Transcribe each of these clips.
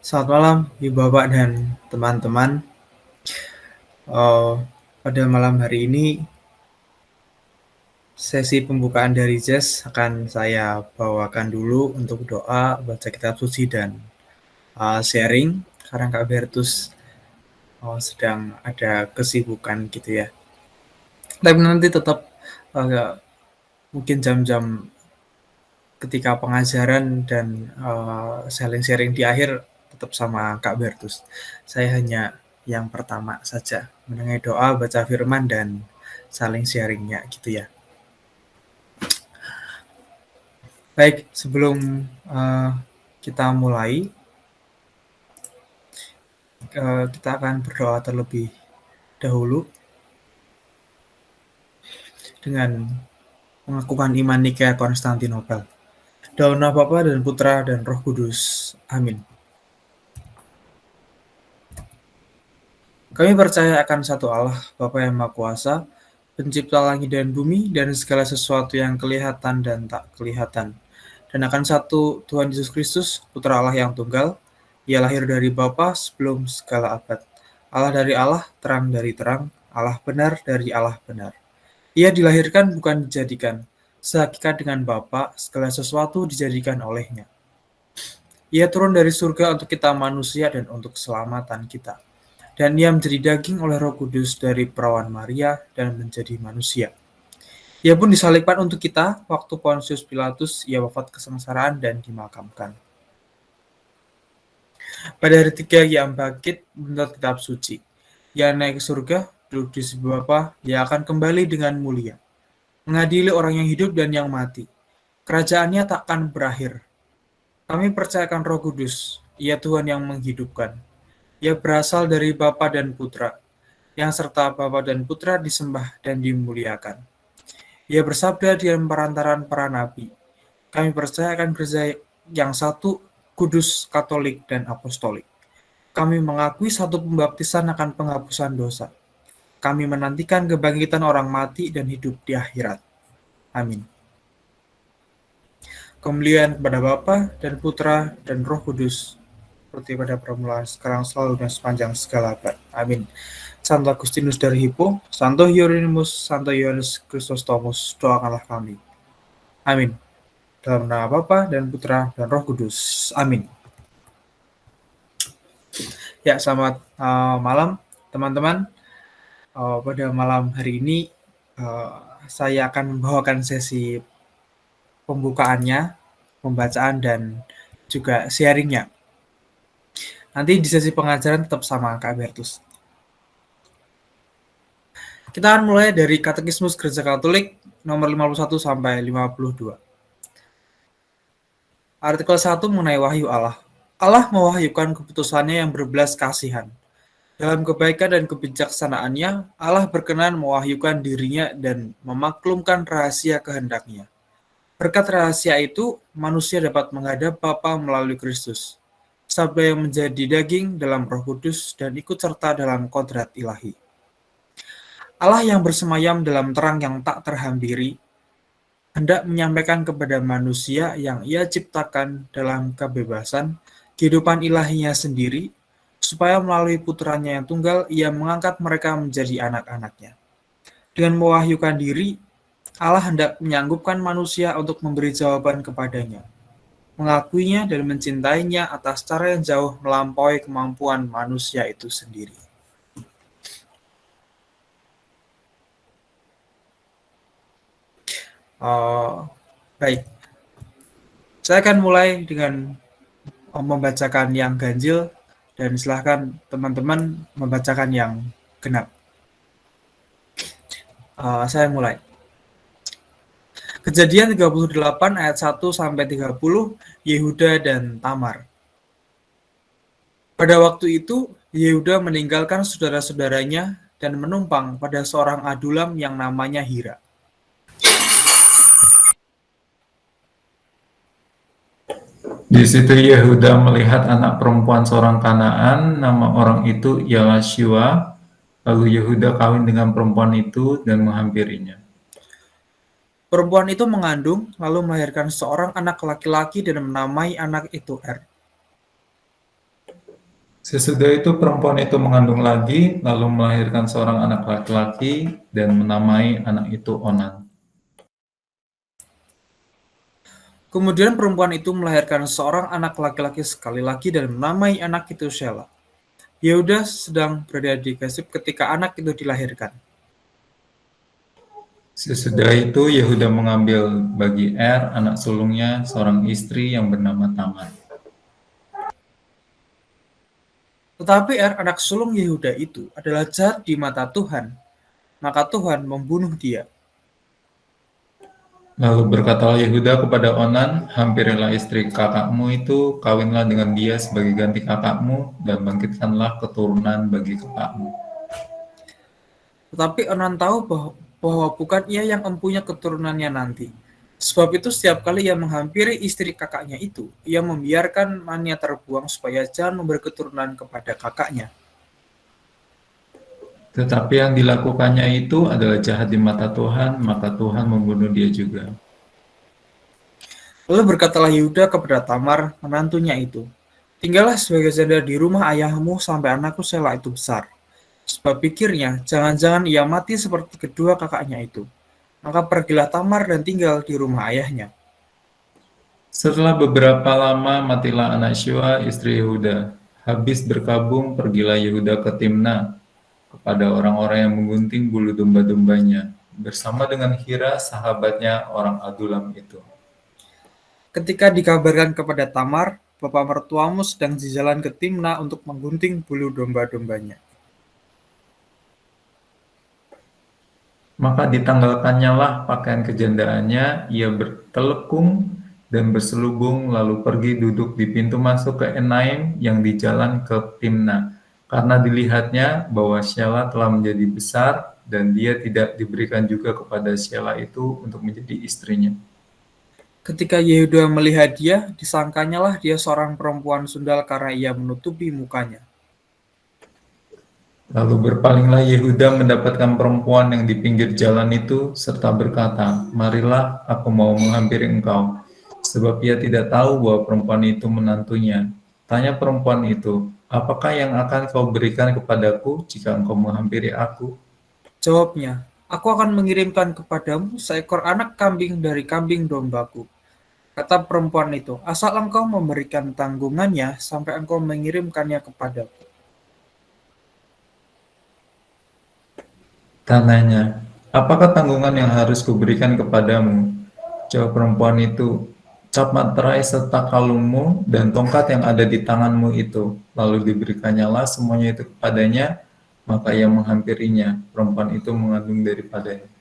Selamat malam, Ibu Bapak dan teman-teman. Eh, Pada malam hari ini, sesi pembukaan dari Jazz akan saya bawakan dulu untuk doa, baca kitab suci, dan sharing. Karena Kak Bertus sedang ada kesibukan gitu ya. Tapi nanti tetap mungkin jam-jam ketika pengajaran dan sharing-sharing di akhir tetap sama Kak Bertus. Saya hanya yang pertama saja, mendengar doa, baca firman, dan saling sharingnya gitu ya. Baik, sebelum kita mulai, kita akan berdoa terlebih dahulu dengan mengakukan iman Nikea Konstantinopel. Dalam nama Bapa dan Putra dan Roh Kudus. Amin. Kami percaya akan satu Allah, Bapa yang Maha Kuasa, Pencipta langit dan bumi, dan segala sesuatu yang kelihatan dan tak kelihatan. Dan akan satu Tuhan Yesus Kristus, Putra Allah yang tunggal. Ia lahir dari Bapa sebelum segala abad. Allah dari Allah, terang dari terang, Allah benar dari Allah benar. Ia dilahirkan bukan dijadikan. Sehakikat dengan Bapa, segala sesuatu dijadikan olehnya. Ia turun dari surga untuk kita manusia dan untuk keselamatan kita. Dan ia menjadi daging oleh Roh Kudus dari perawan Maria dan menjadi manusia. Ia pun disalibkan untuk kita, waktu Pontius Pilatus ia wafat kesengsaraan dan dimakamkan. Pada hari ketiga ia bangkit menurut kitab suci. Ia naik ke surga, duduk di sebelah Bapa, ia akan kembali dengan mulia, mengadili orang yang hidup dan yang mati. Kerajaannya takkan berakhir. Kami percayakan Roh Kudus, ia Tuhan yang menghidupkan. Ia berasal dari Bapa dan Putra, yang serta Bapa dan Putra disembah dan dimuliakan. Ia bersabda di perantaran para nabi. Kami percaya akan gereja yang satu, kudus, katolik, dan apostolik. Kami mengakui satu pembaptisan akan penghapusan dosa. Kami menantikan kebangkitan orang mati dan hidup di akhirat. Amin. Kemuliaan kepada Bapa dan Putra dan Roh Kudus, seperti pada permulaan, sekarang, selalu, dan sepanjang segala abad. Amin. Santo Agustinus dari Hippo, Santo Hieronymus, Santo Yohanes Chrysostomus, doakanlah kami. Amin. Dalam nama Bapa dan Putra dan Roh Kudus. Amin. Ya, selamat malam teman-teman. Pada malam hari ini saya akan membawakan sesi pembukaannya, pembacaan, dan juga sharingnya. Nanti di sesi pengajaran tetap sama Kak Bertus. Kita akan mulai dari Katekismus Gereja Katolik nomor 51 sampai 52. Artikel 1 mengenai wahyu Allah. Allah mewahyukan keputusannya yang berbelas kasihan. Dalam kebaikan dan kebijaksanaannya, Allah berkenan mewahyukan dirinya dan memaklumkan rahasia kehendaknya. Berkat rahasia itu, manusia dapat menghadap Bapa melalui Kristus, Sabda yang menjadi daging dalam Roh Kudus dan ikut serta dalam kodrat ilahi. Allah yang bersemayam dalam terang yang tak terhampiri, hendak menyampaikan kepada manusia yang ia ciptakan dalam kebebasan, kehidupan ilahinya sendiri, supaya melalui putranya yang tunggal, ia mengangkat mereka menjadi anak-anaknya. Dengan mewahyukan diri, Allah hendak menyanggupkan manusia untuk memberi jawaban kepadanya, mengakuinya dan mencintainya atas cara yang jauh melampaui kemampuan manusia itu sendiri. Baik, saya akan mulai dengan membacakan yang ganjil dan silakan teman-teman membacakan yang genap. Saya mulai. Kejadian 38 ayat 1 sampai 30, Yehuda dan Tamar. Pada waktu itu, Yehuda meninggalkan saudara-saudaranya dan menumpang pada seorang adulam yang namanya Hira. Di situ Yehuda melihat anak perempuan seorang Kanaan, nama orang itu ialah Shua. Lalu Yehuda kawin dengan perempuan itu dan menghampirinya. Perempuan itu mengandung, lalu melahirkan seorang anak laki-laki dan menamai anak itu Er. Sesudah itu perempuan itu mengandung lagi, lalu melahirkan seorang anak laki-laki dan menamai anak itu Onan. Kemudian perempuan itu melahirkan seorang anak laki-laki sekali lagi dan menamai anak itu Shelah. Yehuda sedang berada di Gesib ketika anak itu dilahirkan. Sesudah itu Yehuda mengambil bagi anak sulungnya seorang istri yang bernama Tamar. Tetapi anak sulung Yehuda itu adalah jahat di mata Tuhan, maka Tuhan membunuh dia. Lalu berkatalah Yehuda kepada Onan, hampirilah istri kakakmu itu, kawinlah dengan dia sebagai ganti kakakmu, dan bangkitkanlah keturunan bagi kakakmu. Tetapi Onan tahu bahwa bukan ia yang mempunyai keturunannya nanti. Sebab itu setiap kali ia menghampiri istri kakaknya itu, ia membiarkan mannya terbuang supaya jangan memberi keturunan kepada kakaknya. Tetapi yang dilakukannya itu adalah jahat di mata Tuhan, maka Tuhan membunuh dia juga. Lalu berkatalah Yehuda kepada Tamar, menantunya itu, tinggallah sebagai janda di rumah ayahmu sampai anakku Shelah itu besar. Sebab pikirnya, jangan-jangan ia mati seperti kedua kakaknya itu. Maka pergilah Tamar dan tinggal di rumah ayahnya. Setelah beberapa lama matilah anak Syua istri Yehuda. Habis berkabung pergilah Yehuda ke Timna kepada orang-orang yang menggunting bulu domba-dombanya bersama dengan Hira sahabatnya orang Adulam itu. Ketika dikabarkan kepada Tamar, bapak mertuamu sedang di jalan ke Timna untuk menggunting bulu domba-dombanya. Maka ditanggalkannya lah pakaian kejandaannya, ia bertelekung dan berselubung lalu pergi duduk di pintu masuk ke Enaim yang di jalan ke Timna. Karena dilihatnya bahwa Shelah telah menjadi besar dan dia tidak diberikan juga kepada Shelah itu untuk menjadi istrinya. Ketika Yehuda melihat dia, disangkanyalah dia seorang perempuan sundal karena ia menutupi mukanya. Lalu berpalinglah Yehuda mendapatkan perempuan yang di pinggir jalan itu, serta berkata, marilah aku mau menghampiri engkau, sebab ia tidak tahu bahwa perempuan itu menantunya. Tanya perempuan itu, apakah yang akan kau berikan kepadaku jika engkau menghampiri aku? Jawabnya, aku akan mengirimkan kepadamu seekor anak kambing dari kambing dombaku. Kata perempuan itu, asal engkau memberikan tanggungannya sampai engkau mengirimkannya kepadaku. Tananya, apakah tanggungan yang harus kuberikan kepadamu? Jawab perempuan itu, cap materai serta kalungmu dan tongkat yang ada di tanganmu itu. Lalu diberikannya semuanya itu kepadanya, maka ia menghampirinya. Perempuan itu mengandung daripadanya.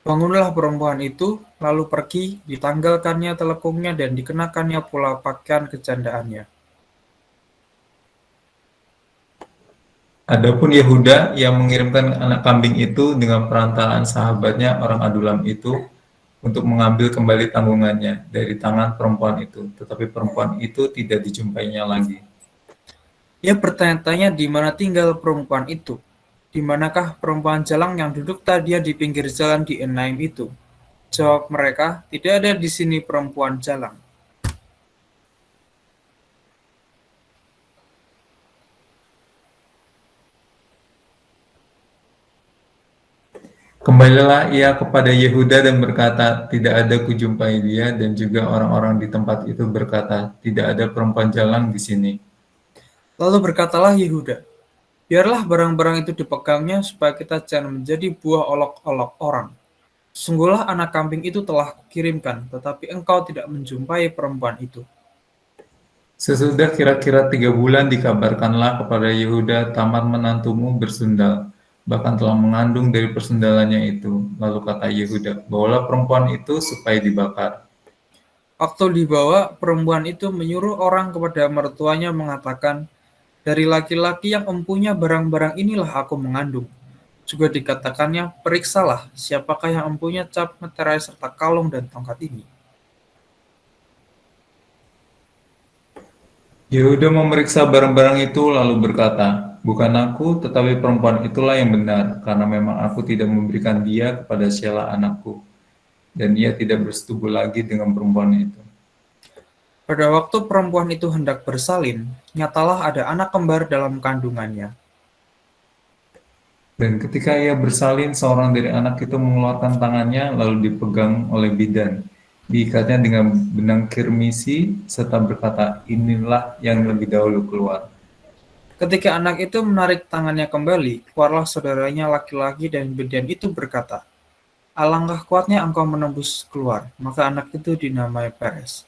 Bangunlah perempuan itu, lalu pergi, ditanggalkannya telekungnya dan dikenakannya pula pakaian kejandaannya. Adapun Yehuda yang mengirimkan anak kambing itu dengan perantaraan sahabatnya orang Adulam itu untuk mengambil kembali tanggungannya dari tangan perempuan itu, tetapi perempuan itu tidak dijumpainya lagi. Ia bertanya-tanya di mana tinggal perempuan itu. Di manakah perempuan jalang yang duduk tadi di pinggir jalan di Enaim itu? Jawab mereka, tidak ada di sini perempuan jalang. Kembalilah ia kepada Yehuda dan berkata, tidak ada kujumpai dia, dan juga orang-orang di tempat itu berkata, tidak ada perempuan jalang di sini. Lalu berkatalah Yehuda, biarlah barang-barang itu dipegangnya supaya kita jangan menjadi buah olok-olok orang. Sungguhlah anak kambing itu telah kukirimkan, tetapi engkau tidak menjumpai perempuan itu. Sesudah kira-kira 3 bulan dikabarkanlah kepada Yehuda, Tamar menantumu bersundal, bahkan telah mengandung dari persundalannya itu. Lalu kata Yehuda, bawalah perempuan itu supaya dibakar. Waktu dibawa, perempuan itu menyuruh orang kepada mertuanya mengatakan, dari laki-laki yang empunya barang-barang inilah aku mengandung. Juga dikatakannya, periksalah siapakah yang empunya cap meterai serta kalung dan tongkat ini. Yehuda memeriksa barang-barang itu lalu berkata, bukan aku, tetapi perempuan itulah yang benar, karena memang aku tidak memberikan dia kepada Shelah anakku, dan ia tidak bersetubuh lagi dengan perempuan itu. Pada waktu perempuan itu hendak bersalin, nyatalah ada anak kembar dalam kandungannya. Dan ketika ia bersalin, seorang dari anak itu mengeluarkan tangannya, lalu dipegang oleh bidan. Diikatnya dengan benang kirmisi, serta berkata, inilah yang lebih dahulu keluar. Ketika anak itu menarik tangannya kembali, keluarlah saudaranya laki-laki dan bidan itu berkata, "Alangkah kuatnya engkau menembus keluar." Maka anak itu dinamai Peres.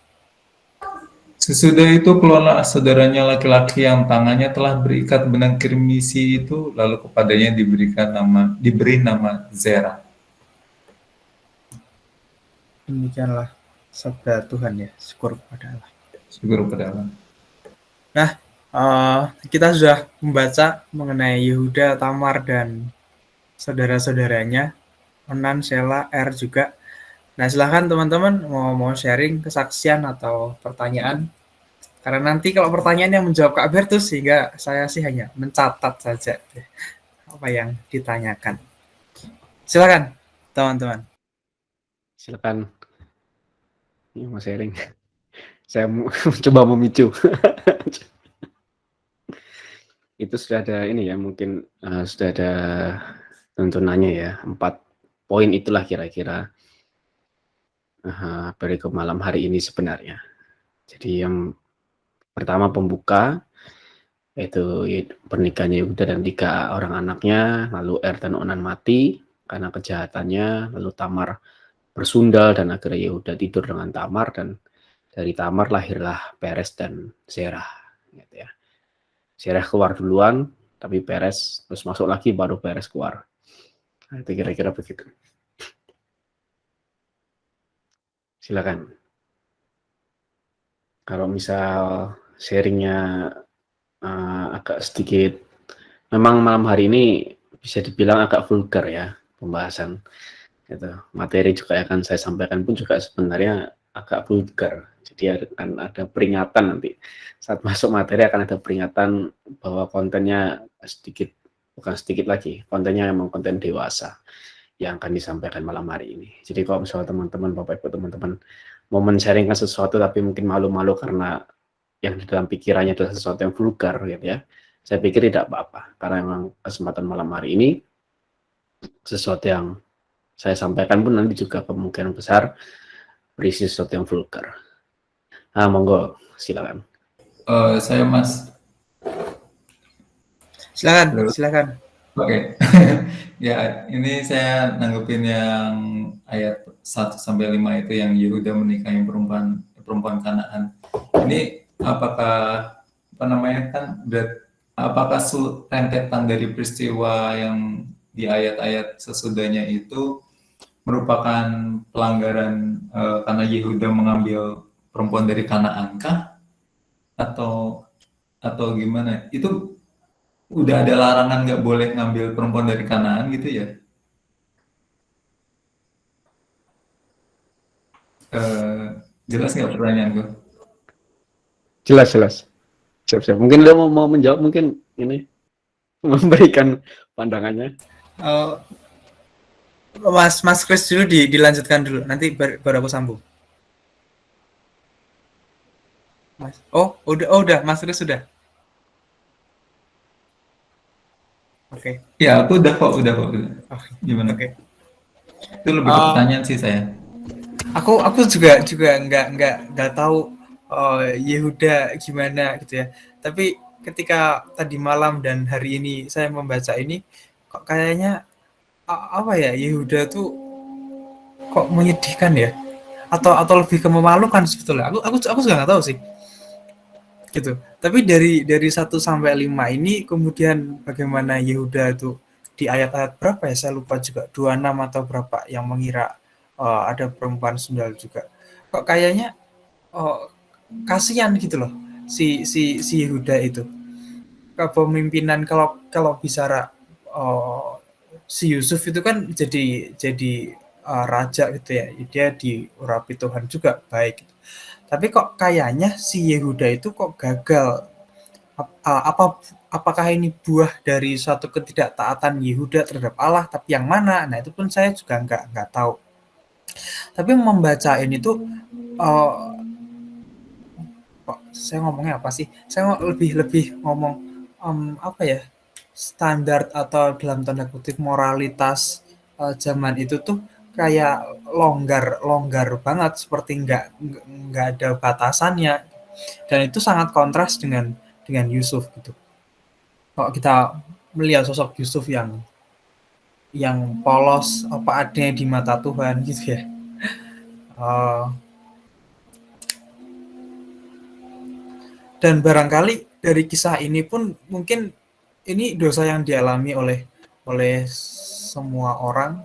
Sesudah itu keluarlah saudaranya laki-laki yang tangannya telah berikat benang kirmisi itu, lalu kepadanya diberi nama Zera. Demikianlah sabda Tuhan ya, syukur kepada Allah. Syukur kepada Allah. Nah, kita sudah membaca mengenai Yehuda, Tamar, dan saudara-saudaranya, Onan, Sela, Er juga. Nah, silahkan teman-teman mau sharing kesaksian atau pertanyaan. Karena nanti kalau pertanyaan yang menjawab Kak Bertus, sehingga saya sih hanya mencatat saja apa yang ditanyakan. Silakan, teman-teman. Silakan. Ini mau sharing. Saya coba memicu. Itu sudah ada ini ya, mungkin sudah ada tuntunannya ya, 4 poin itulah kira-kira berikut malam hari ini sebenarnya. Jadi yang pertama pembuka, yaitu pernikahan Yehuda dan 3 orang anaknya, lalu Er dan Onan mati karena kejahatannya, lalu Tamar bersundal dan akhirnya Yehuda tidur dengan Tamar, dan dari Tamar lahirlah Peres dan Zerah, gitu ya. Zerah keluar duluan, tapi Peres terus masuk lagi, baru Peres keluar. Nah, itu kira-kira begitu. Silakan. Kalau misal sharingnya agak sedikit, memang malam hari ini bisa dibilang agak vulgar ya pembahasan. Gitu. Materi juga akan saya sampaikan pun juga sebenarnya agak vulgar. Jadi akan ada peringatan nanti. Saat masuk materi akan ada peringatan bahwa kontennya sedikit, bukan sedikit lagi, kontennya memang konten dewasa yang akan disampaikan malam hari ini. Jadi kalau misalnya teman-teman, Bapak Ibu teman-teman mau men-sharingkan sesuatu tapi mungkin malu-malu karena yang di dalam pikirannya adalah sesuatu yang vulgar gitu ya, saya pikir tidak apa-apa, karena memang kesempatan malam hari ini sesuatu yang saya sampaikan pun nanti juga kemungkinan besar berisi sesuatu yang vulgar. Monggo, silakan. Saya Mas. Silakan. Oke. Ya, ini saya nanggepin yang ayat 1-5 itu yang Yehuda menikahi perempuan Kanaan. Ini apakah apakah rentetan dari peristiwa yang di ayat-ayat sesudahnya itu merupakan pelanggaran karena Yehuda mengambil perempuan dari Kanaan kah? Atau gimana? Itu udah ada larangan nggak boleh ngambil perempuan dari Kanaan gitu ya? Jelas nggak pertanyaanku? Jelas. Siap. Mungkin dia mau menjawab, mungkin ini memberikan pandangannya. Mas Chris dulu dilanjutkan dulu, nanti baru aku sambung. Mas, udah, Mas Chris sudah. Oke. Ya, aku udah kok. Oh, Gimana? Oke. Itu lebih ke pertanyaan sih saya. Aku juga nggak tahu Yehuda gimana gitu ya. Tapi ketika tadi malam dan hari ini saya membaca ini, kok kayaknya apa ya, Yehuda tuh kok menyedihkan ya? Atau lebih ke memalukan sebetulnya. Aku juga nggak tahu sih. Gitu. Tapi dari 1-5 ini kemudian bagaimana Yehuda itu di ayat-ayat berapa ya? Saya lupa juga, 26 atau berapa yang mengira ada perempuan sundal juga. Kok kayaknya kasihan gitu loh si Yehuda itu. Kepemimpinan kalau bicara si Yusuf itu kan jadi raja gitu ya. Dia diurapi Tuhan juga baik gitu. Tapi kok kayaknya si Yehuda itu kok gagal. Apakah ini buah dari suatu ketidaktaatan Yehuda terhadap Allah, tapi yang mana? Nah, itu pun saya juga nggak tahu. Tapi membaca ini tuh kok saya ngomongnya apa sih? Saya lebih ngomong apa ya? Standar atau dalam tanda kutip moralitas zaman itu tuh kayak longgar banget, seperti nggak ada batasannya, dan itu sangat kontras dengan Yusuf gitu. Kalau kita melihat sosok Yusuf yang polos apa adanya di mata Tuhan gitu ya. Eh, dan barangkali dari kisah ini pun mungkin ini dosa yang dialami oleh semua orang,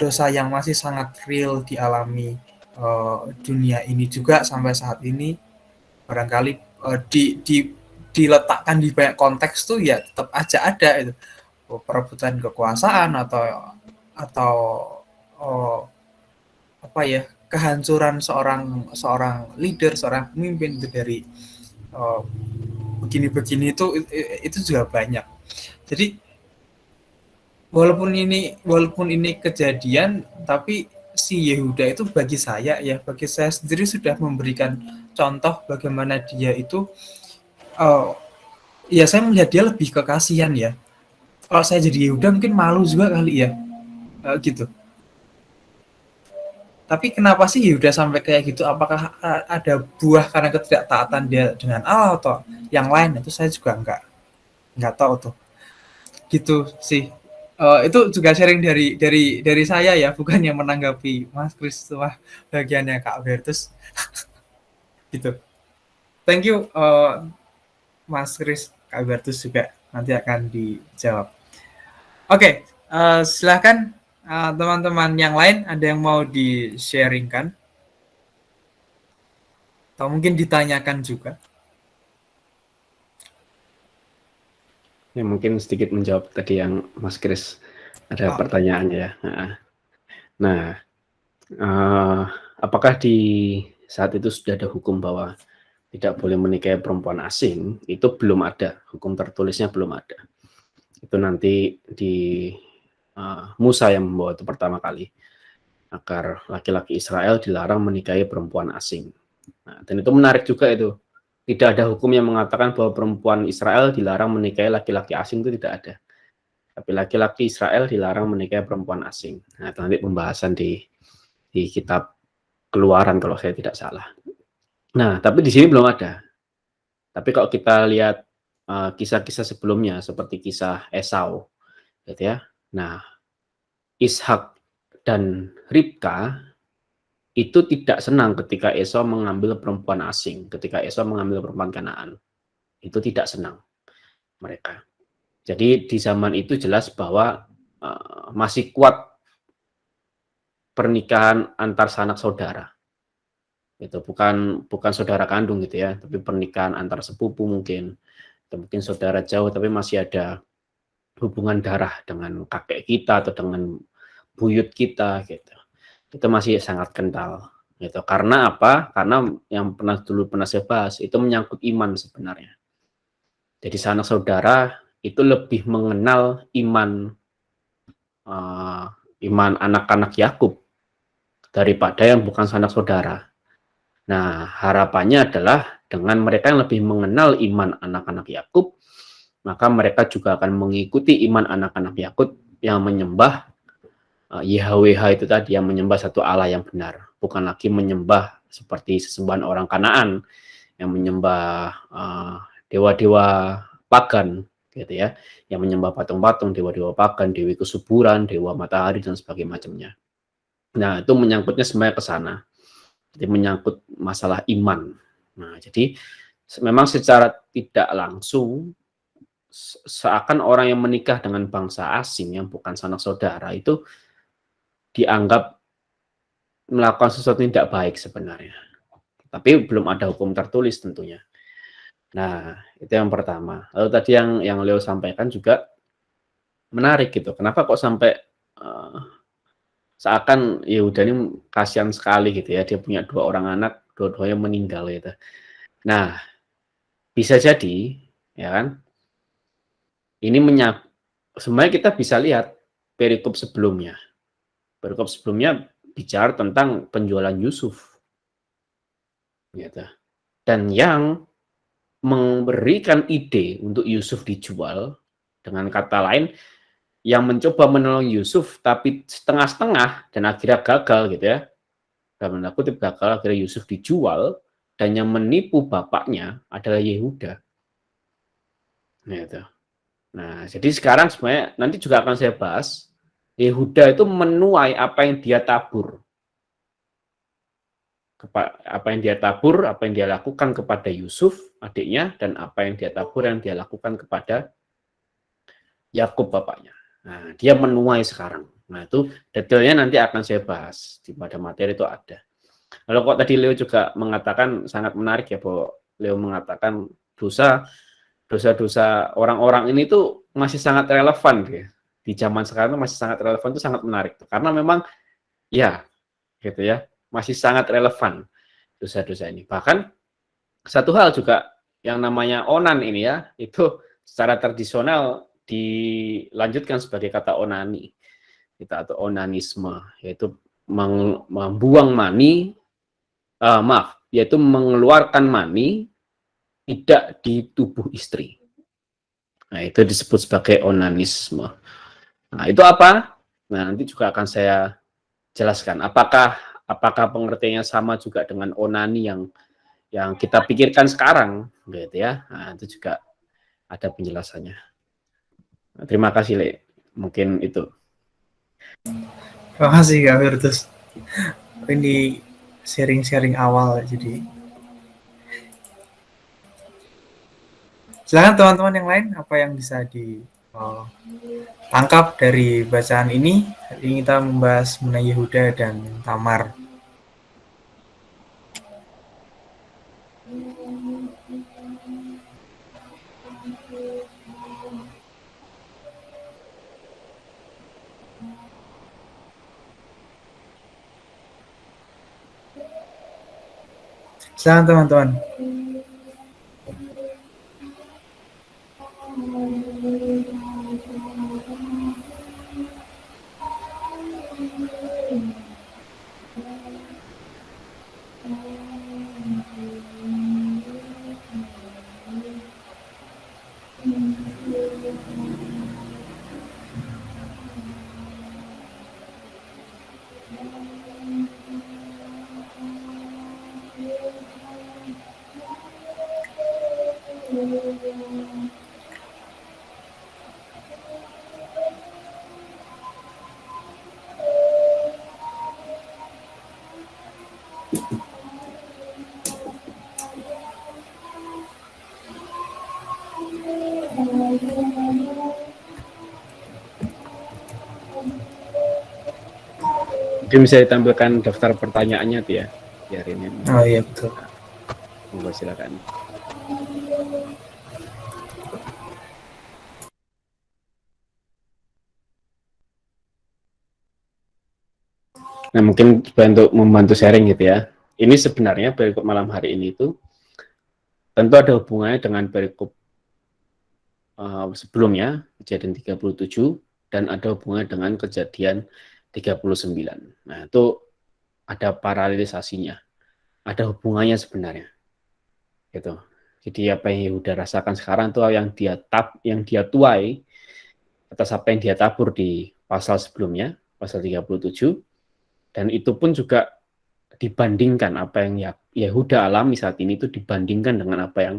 dosa yang masih sangat real dialami dunia ini juga sampai saat ini. Barangkali diletakkan di banyak konteks tuh ya tetap aja ada itu, perebutan kekuasaan atau oh, apa ya, kehancuran seorang seorang leader, seorang pemimpin itu dari oh, begini-begini itu juga banyak. Jadi walaupun ini kejadian, tapi si Yehuda itu bagi saya sendiri sudah memberikan contoh bagaimana dia itu, ya saya melihat dia lebih ke kasihan ya. Kalau saya jadi Yehuda mungkin malu juga kali ya, gitu. Tapi kenapa sih Yehuda sampai kayak gitu? Apakah ada buah karena ketidaktaatan dia dengan Allah atau yang lain? Itu saya juga nggak tahu tuh. Gitu sih. Itu juga sharing dari saya ya, bukan yang menanggapi Mas Kris, wah bagiannya Kak Bertus gitu. Thank you Mas Kris, Kak Bertus juga nanti akan dijawab. Oke, silahkan teman-teman yang lain ada yang mau di-sharingkan atau mungkin ditanyakan juga. Ya, mungkin sedikit menjawab tadi yang Mas Kris ada pertanyaannya ya. Nah, apakah di saat itu sudah ada hukum bahwa tidak boleh menikahi perempuan asing? Itu belum ada, hukum tertulisnya belum ada. Itu nanti di Musa yang membawa itu pertama kali, agar laki-laki Israel dilarang menikahi perempuan asing. Nah, dan itu menarik juga itu. Tidak ada hukum yang mengatakan bahwa perempuan Israel dilarang menikahi laki-laki asing, itu tidak ada. Tapi laki-laki Israel dilarang menikahi perempuan asing. Nah, itu nanti pembahasan di kitab Keluaran kalau saya tidak salah. Nah, tapi di sini belum ada. Tapi kalau kita lihat kisah-kisah sebelumnya seperti kisah Esau, gitu ya. Nah, Ishak dan Ribka itu tidak senang ketika Esau mengambil perempuan asing, ketika Esau mengambil perempuan Kanaan. Itu tidak senang mereka. Jadi di zaman itu jelas bahwa masih kuat pernikahan antar sanak saudara. Itu bukan saudara kandung gitu ya, tapi pernikahan antar sepupu mungkin, atau mungkin saudara jauh tapi masih ada hubungan darah dengan kakek kita atau dengan buyut kita gitu. Itu masih sangat kental gitu. Karena apa? Karena yang pernah saya bahas itu menyangkut iman sebenarnya. Jadi sanak saudara itu lebih mengenal iman anak-anak Yakub daripada yang bukan sanak saudara. Nah, harapannya adalah dengan mereka yang lebih mengenal iman anak-anak Yakub, maka mereka juga akan mengikuti iman anak-anak Yakub yang menyembah YHWH itu tadi, yang menyembah satu Allah yang benar, bukan lagi menyembah seperti sesembahan orang Kanaan yang menyembah dewa-dewa pagan gitu ya, yang menyembah patung-patung, dewa-dewa pagan, dewi kesuburan, dewa matahari dan sebagainya macamnya. Nah, itu menyangkutnya semuanya ke sana. Jadi menyangkut masalah iman. Nah, jadi memang secara tidak langsung seakan orang yang menikah dengan bangsa asing yang bukan sanak saudara itu dianggap melakukan sesuatu yang tidak baik sebenarnya. Tapi belum ada hukum tertulis tentunya. Nah, itu yang pertama. Lalu tadi yang Leo sampaikan juga menarik gitu. Kenapa kok sampai seakan Yehuda ini kasihan sekali gitu ya. Dia punya 2 orang anak, dua-duanya meninggal gitu. Nah, bisa jadi ya kan. Ini sebenarnya kita bisa lihat perikop sebelumnya. Perikop sebelumnya bicara tentang penjualan Yusuf. Gitu. Dan yang memberikan ide untuk Yusuf dijual, dengan kata lain, yang mencoba menolong Yusuf tapi setengah-setengah dan akhirnya gagal gitu ya, dalam tanda kutip gagal, akhirnya Yusuf dijual, dan yang menipu bapaknya adalah Yehuda. Gitu. Nah, jadi sekarang sebenarnya nanti juga akan saya bahas, Yehuda itu menuai apa yang dia tabur. Apa yang dia tabur, apa yang dia lakukan kepada Yusuf, adiknya, dan apa yang dia tabur, yang dia lakukan kepada Yakub, bapaknya. Nah, dia menuai sekarang. Nah, itu detailnya nanti akan saya bahas. Di pada materi itu ada. Lalu kok tadi Leo juga mengatakan, sangat menarik ya, bahwa Leo mengatakan dosa-dosa orang-orang ini tuh masih sangat relevan ya. Di zaman sekarang masih sangat relevan, itu sangat menarik. Karena memang, ya, gitu ya, masih sangat relevan dosa-dosa ini. Bahkan satu hal juga yang namanya onan ini ya, itu secara tradisional dilanjutkan sebagai kata onani, kita atau onanisme, yaitu membuang mani, yaitu mengeluarkan mani tidak di tubuh istri. Nah, itu disebut sebagai onanisme. Nah, itu apa? Nah, nanti juga akan saya jelaskan. Apakah pengertiannya sama juga dengan onani yang kita pikirkan sekarang, gitu ya? Nah, itu juga ada penjelasannya. Nah, terima kasih, Le. Mungkin itu. Terima kasih Kak Virtus. Ini sharing-sharing awal, jadi silakan teman-teman yang lain, apa yang bisa ditangkap dari bacaan ini. Hari ini kita membahas mengenai Yehuda dan Tamar. Silakan teman-teman. Mungkin bisa ditampilkan daftar pertanyaannya tuh ya, biar ini. Oh iya betul. Monggo silakan. Nah, mungkin untuk membantu sharing gitu ya. Ini sebenarnya perikop malam hari ini itu tentu ada hubungannya dengan perikop sebelumnya, kejadian 37, dan ada hubungannya dengan kejadian 39. Nah, itu ada paralelisasinya. Ada hubungannya sebenarnya. Gitu. Jadi apa yang Yehuda rasakan sekarang itu yang dia tuai atas apa yang dia tabur di pasal sebelumnya, pasal 37, dan itu pun juga dibandingkan apa yang Yehuda alami saat ini itu dibandingkan dengan apa yang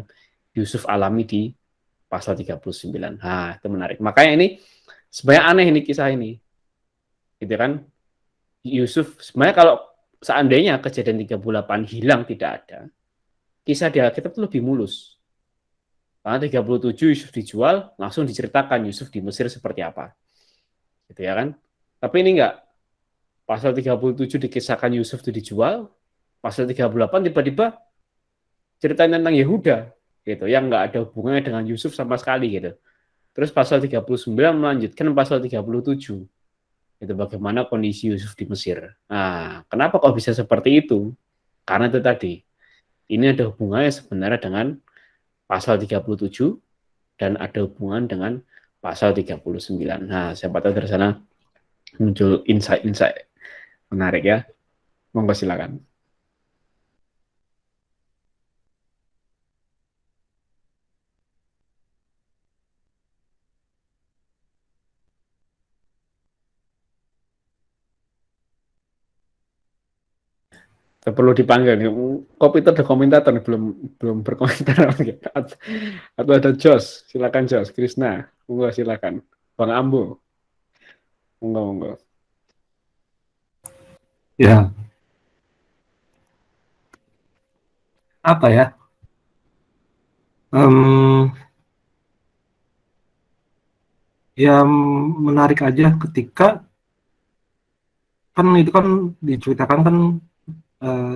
Yusuf alami di pasal 39. Nah, itu menarik. Makanya ini sebenarnya aneh ini kisah ini. Gitu kan? Yusuf sebenarnya kalau seandainya kejadian 38 hilang tidak ada, kisah di Alkitab itu lebih mulus. Karena 37 Yusuf dijual, langsung diceritakan Yusuf di Mesir seperti apa. Gitu ya kan? Tapi ini enggak. Pasal 37 dikisahkan Yusuf itu dijual, pasal 38 tiba-tiba ceritain tentang Yehuda gitu, yang enggak ada hubungannya dengan Yusuf sama sekali gitu. Terus pasal 39 melanjutkan pasal 37. Itu bagaimana kondisi Yusuf di Mesir. Nah, kenapa kok bisa seperti itu? Karena itu tadi. Ini ada hubungannya sebenarnya dengan pasal 37 dan ada hubungan dengan pasal 39. Nah, siapa tahu dari sana muncul insight-insight menarik ya. Monggo silakan. Perlu dipanggil nih. Kopi itu ada komentator nih, belum berkomentar. Atau ada Jos, silakan Jos, Krisna, monggo silakan. Bang Ambo, monggo. Ya, apa ya? Em, ya menarik aja ketika kan itu kan diceritakan kan eh,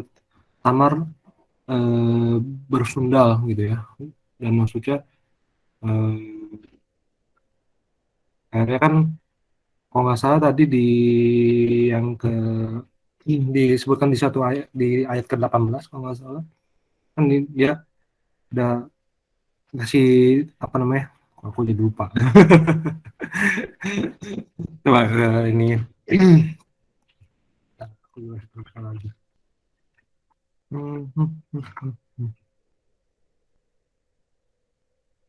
Tamar eh, bersundal gitu ya, dan maksudnya eh, akhirnya kan kalau nggak salah tadi di yang ke disebutkan di satu ayat di ayat ke-18 kalau nggak salah kan dia udah ngasih apa namanya, aku jadi lupa. Coba ini aku juga teruskan lagi.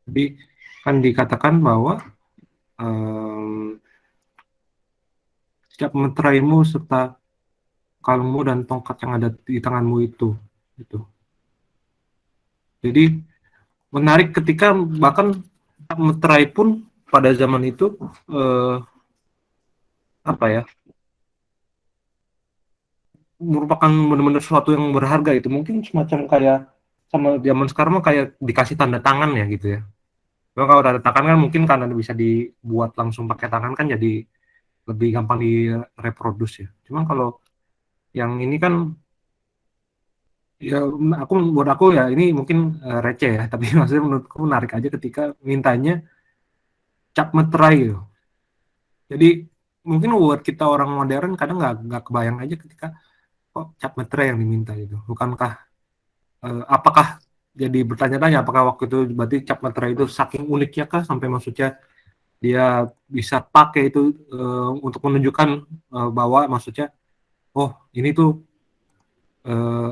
Jadi kan dikatakan bahwa setiap meteraimu serta kalungmu dan tongkat yang ada di tanganmu itu. Jadi menarik ketika bahkan meterai pun pada zaman itu apa ya, merupakan benar-benar sesuatu yang berharga itu, mungkin semacam kayak sama zaman sekarang mah kayak dikasih tanda tangan ya gitu ya. Cuma kalau tanda tangan kan mungkin karena bisa dibuat langsung pakai tangan kan jadi lebih gampang direproduksi ya. Cuma kalau yang ini kan ya buat aku ya ini mungkin receh ya, tapi maksudnya menurutku menarik aja ketika mintanya cap meterai gitu. Jadi mungkin buat kita orang modern kadang nggak kebayang aja ketika kok cap meterai yang diminta gitu. Bukankah apakah jadi bertanya-tanya apakah waktu itu berarti cap meterai itu saking uniknya kah sampai maksudnya dia bisa pakai itu untuk menunjukkan bahwa maksudnya oh ini tuh eh,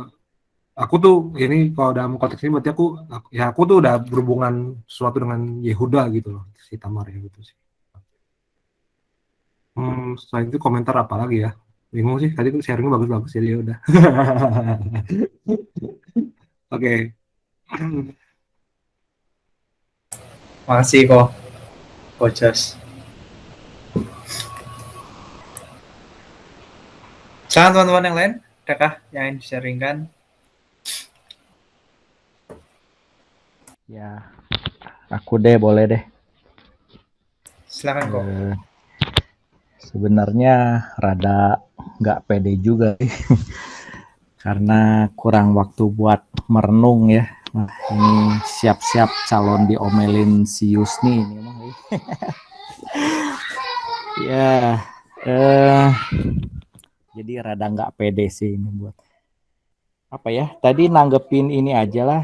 aku tuh ini kalau dalam konteks ini berarti aku tuh udah berhubungan sesuatu dengan Yehuda gitu loh, si Tamar ya gitu sih. Selain itu komentar apa lagi ya? Bingung sih, tadi tuh sharingnya bagus-bagus jadi ya udah. Oke. Makasih kok, Coaches. Silakan teman-teman yang lain, adakah yang ingin di-sharingkan? Ya, aku deh boleh deh. Silakan kok. Sebenarnya rada nggak pede juga sih. Karena kurang waktu buat merenung ya. Nah, ini siap-siap calon diomelin si Yusni ini mah. Ya, jadi rada nggak pede sih ini buat apa ya? Tadi nanggepin ini aja lah,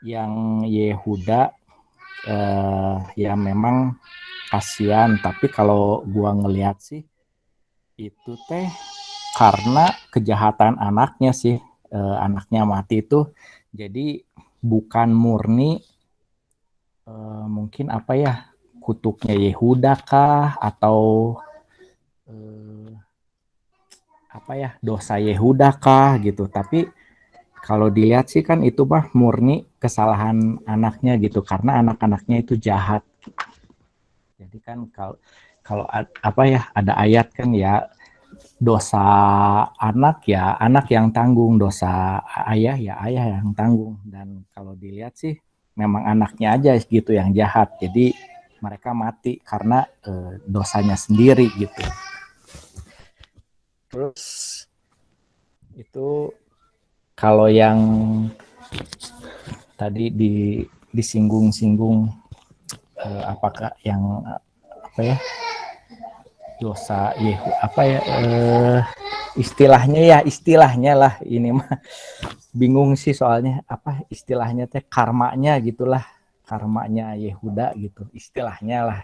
yang Yehuda ya memang kasihan, tapi kalau gua ngelihat sih itu teh karena kejahatan anaknya sih, anaknya mati itu, jadi bukan murni mungkin apa ya, kutuknya Yehuda kah atau apa ya, dosa Yehuda kah gitu, tapi kalau dilihat sih kan itu mah murni kesalahan anaknya gitu, karena anak-anaknya itu jahat. Jadi kan kalau apa ya, ada ayat kan ya, dosa anak ya anak yang tanggung, dosa ayah ya ayah yang tanggung. Dan kalau dilihat sih memang anaknya aja gitu yang jahat, jadi mereka mati karena dosanya sendiri gitu. Terus itu kalau yang tadi disinggung-singgung apakah yang apa ya, dosa apa ya, istilahnya lah, ini mah bingung sih soalnya apa istilahnya teh, karmanya gitulah, karmanya Yehuda gitu istilahnya lah.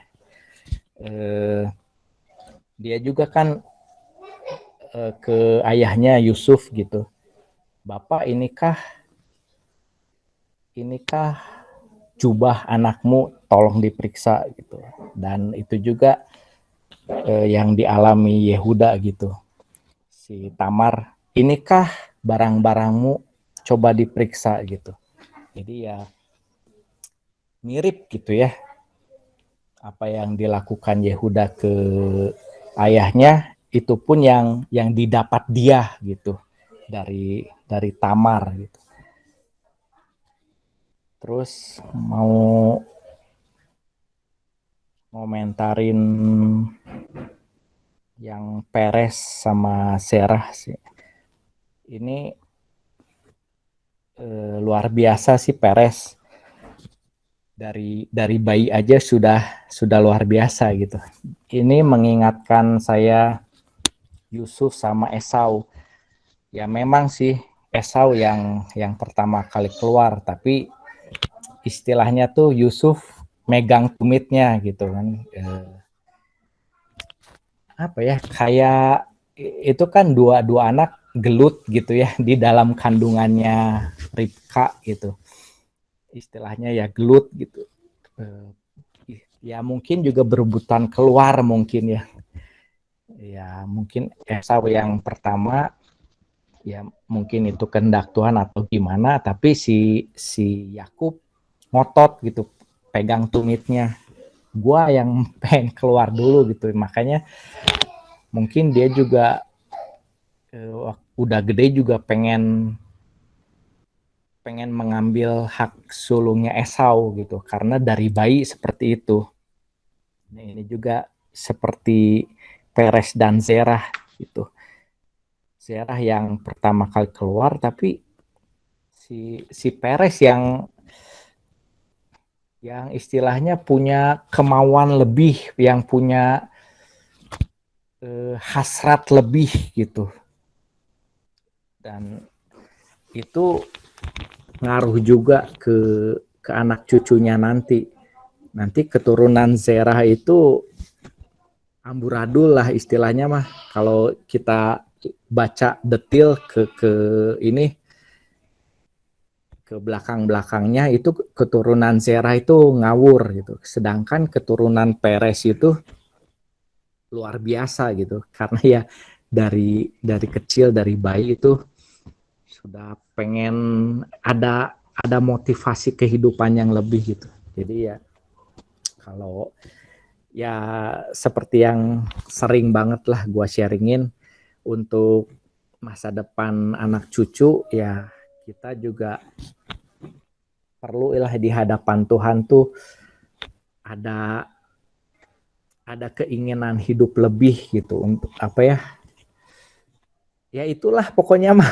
Dia juga kan ke ayahnya Yusuf gitu, Bapak inikah jubah anakmu tolong diperiksa gitu. Dan itu juga yang dialami Yehuda gitu, si Tamar, inikah barang-barangmu coba diperiksa gitu. Jadi ya mirip gitu ya apa yang dilakukan Yehuda ke ayahnya, itu pun yang didapat dia gitu dari Tamar gitu. Terus mau ngomentarin yang Peres sama Serah sih. Ini luar biasa sih Peres. Dari bayi aja sudah luar biasa gitu. Ini mengingatkan saya Yusuf sama Esau. Ya memang sih Esau yang pertama kali keluar, tapi istilahnya tuh Yusuf megang tumitnya gitu kan. Apa ya, kayak itu kan dua anak gelut gitu ya di dalam kandungannya Ribka gitu. Istilahnya ya gelut gitu. Ya mungkin juga berebutan keluar mungkin ya. Ya mungkin Esau yang pertama, ya mungkin itu kehendak Tuhan atau gimana, tapi si Yakub ngotot gitu, pegang tumitnya. Gua yang pengen keluar dulu gitu, makanya mungkin dia juga udah gede juga pengen mengambil hak sulungnya Esau gitu, karena dari bayi seperti itu. Nah, ini juga seperti Peres dan Zerah gitu. Zerah yang pertama kali keluar, tapi si Peres yang istilahnya punya kemauan lebih, yang punya hasrat lebih gitu. Dan itu ngaruh juga ke anak cucunya nanti. Nanti keturunan Zerah itu amburadul lah istilahnya mah. Kalau kita baca detail ke ini, ke belakang-belakangnya, itu keturunan Zerah itu ngawur gitu. Sedangkan keturunan Peres itu luar biasa gitu. Karena ya dari kecil, dari bayi itu sudah pengen ada motivasi kehidupan yang lebih gitu. Jadi ya kalau ya seperti yang sering banget lah gua sharingin, untuk masa depan anak cucu ya kita juga perlu lah di hadapan Tuhan tuh ada keinginan hidup lebih gitu, untuk apa ya, ya itulah pokoknya mah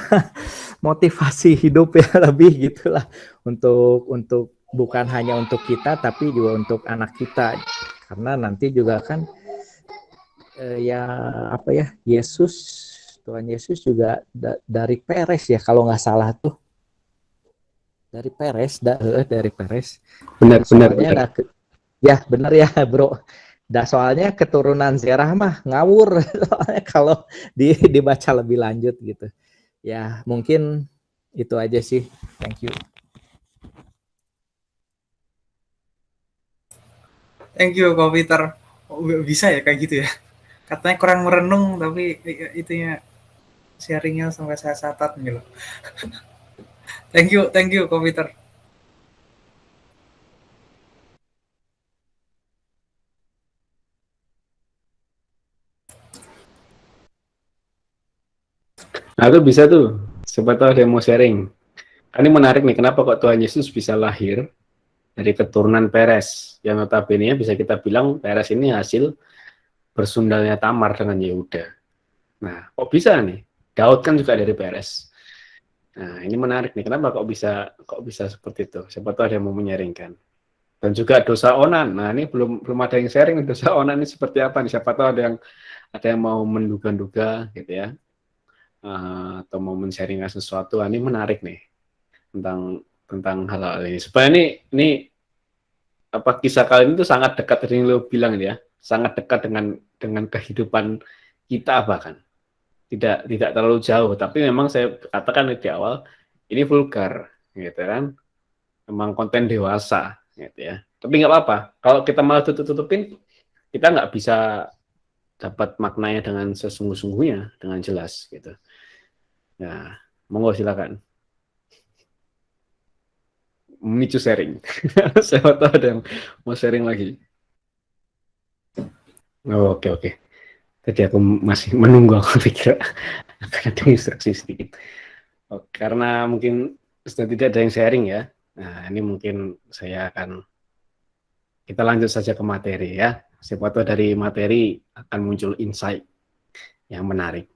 motivasi hidup ya lebih gitulah, untuk bukan hanya untuk kita tapi juga untuk anak kita, karena nanti juga kan ya apa ya, Tuhan Yesus juga dari Peres ya kalau nggak salah tuh, dari Peres dari Peres. Benar. Soalnya ya benar ya bro. Soalnya keturunan Zerah mah ngawur soalnya kalau dibaca lebih lanjut gitu. Ya mungkin itu aja sih. Thank you. Thank you, Ko Peter. Oh, bisa ya kayak gitu ya? Katanya kurang merenung, tapi itunya sharingnya sampai saya catat gitu. Thank you, Ko Peter. Nah, itu bisa tuh. Siapa tahu ada yang mau sharing. Ini menarik nih, kenapa kok Tuhan Yesus bisa lahir dari keturunan Peres, yang notabene bisa kita bilang Peres ini hasil bersundalnya Tamar dengan Yehuda. Nah, kok bisa nih? Daud kan juga dari Peres. Nah, ini menarik nih, kenapa kok bisa seperti itu? Siapa tahu ada yang mau menyaringkan. Dan juga dosa Onan. Nah, ini belum ada yang sharing dosa Onan ini seperti apa nih? Siapa tahu ada yang mau menduga-duga gitu ya. Atau mau men-sharingkan sesuatu. Ini menarik nih tentang hal-hal ini. Supaya ini apa, kisah kali ini tuh sangat dekat dengan yang lo bilang ya, sangat dekat dengan kehidupan kita, bahkan tidak terlalu jauh, tapi memang saya katakan di awal ini vulgar gitu kan, memang konten dewasa gitu ya, tapi nggak apa-apa kalau kita malah tutupin, kita nggak bisa dapat maknanya dengan sesungguh-sungguhnya dengan jelas gitu. Nah, Monggo silakan. Memicu sharing. Siapa tahu ada yang mau sharing lagi. Oh, oke. Tadi aku masih menunggu, aku pikir akan ada instruksi sedikit. Oh, karena mungkin sudah tidak ada yang sharing ya. Nah, ini mungkin kita lanjut saja ke materi ya. Siapa tahu dari materi akan muncul insight yang menarik.